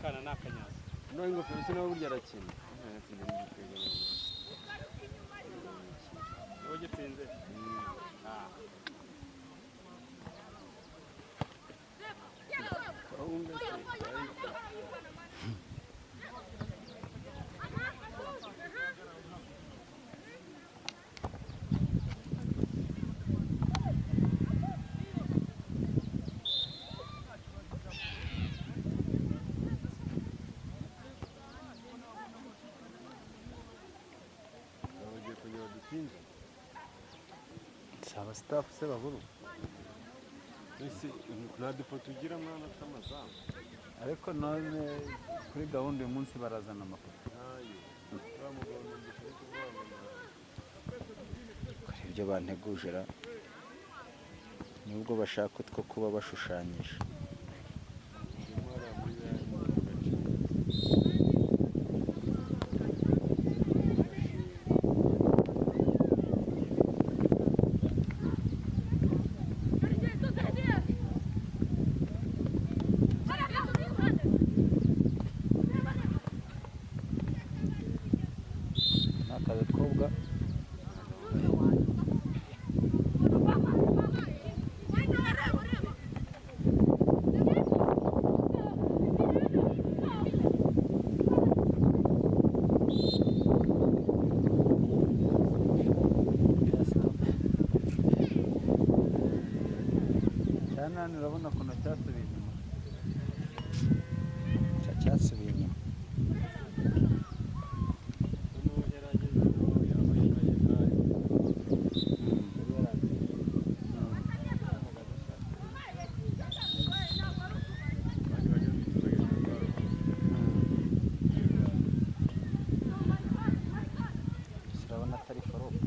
kana nakanyaza no ingofero se nawe burya arakina wowe gitsinze saba staff se baburu ese nta depo tugira mwana tw'amazamu ariko none kuri gahunda uyu munsi barazana amafoto ibyo banteguje ra nubwo bashaka utwo kuba bashushanyije cyane urabona ukuntu cyasubiye inyuma cyasubiye inyuma urabona atari forope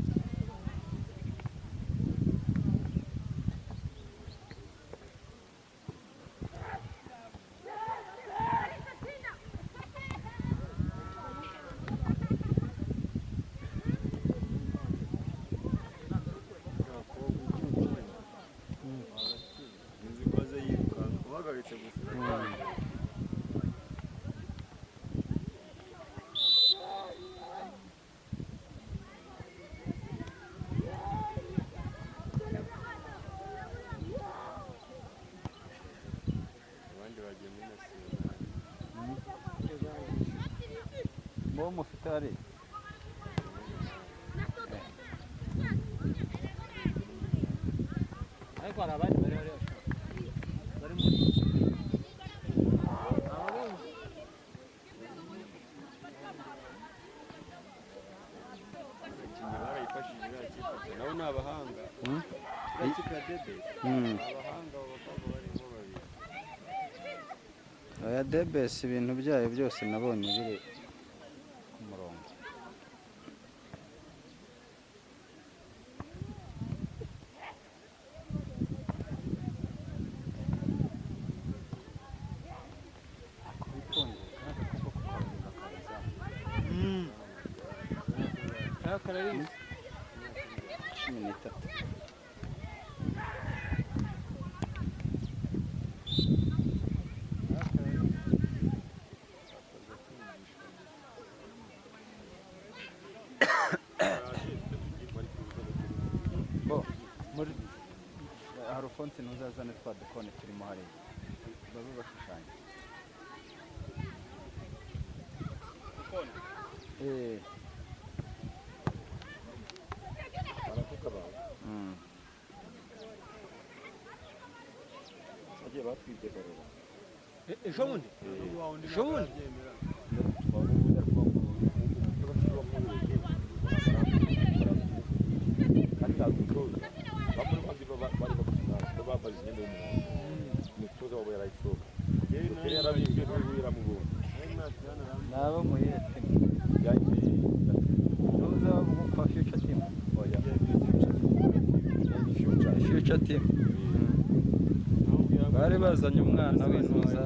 bo mufite ari ariko hari abandi bari mu nabo ni abahanga ikipe ya Debe abahanga abakobwa barimo babiri oya Debes ibintu byayo byose nabonye biri ku murongo akararizi 13 bo muri harufonse ntuzazane twa dukone turimo hariya babe bashushanya barakuka bawe bagiye batwibye barora ejo bundi nabo muhete tuza kwa future team future team bari bazanye umwana w'intuza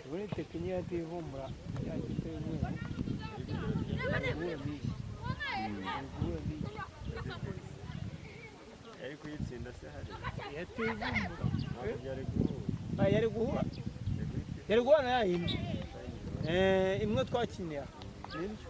Ubundi tekinike yativumbura ijyanye n'umweru. Yari kuyitsinda se hari Yativumbura. ntabwo byari guhura Yari guhura. Yari guhura na yindi. Imwe twakinira. Nibyo.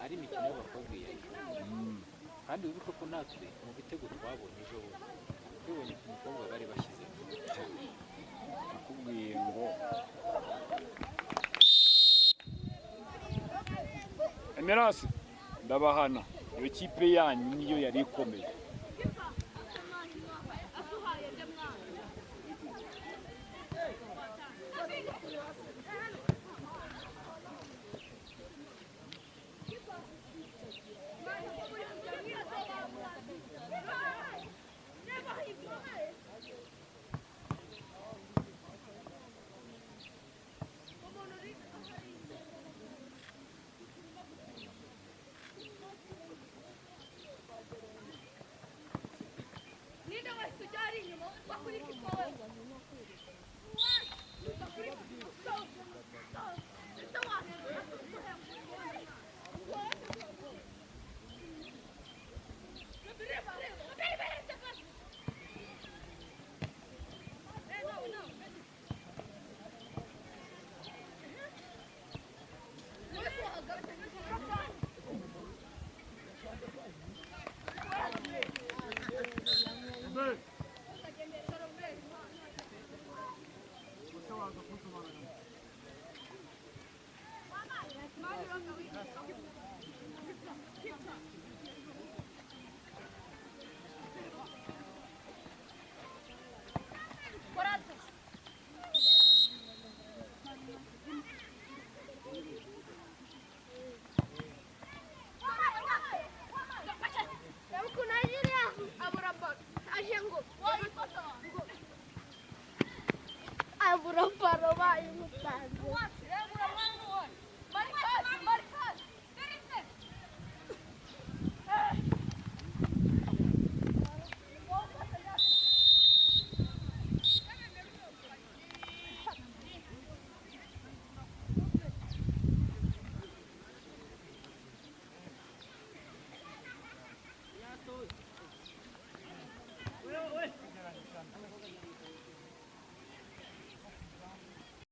ari imikino y'abakobwa iyi kandi wibuke ko natwe mu bitego twabonye ejo bundi tubonye ku mukobwa bari bashyizemo nakubwiye ngo Emerance ndabahana iyo kipe yanyu niyo yari ikomeye Ninde wese ujya ari inyuma wakurikira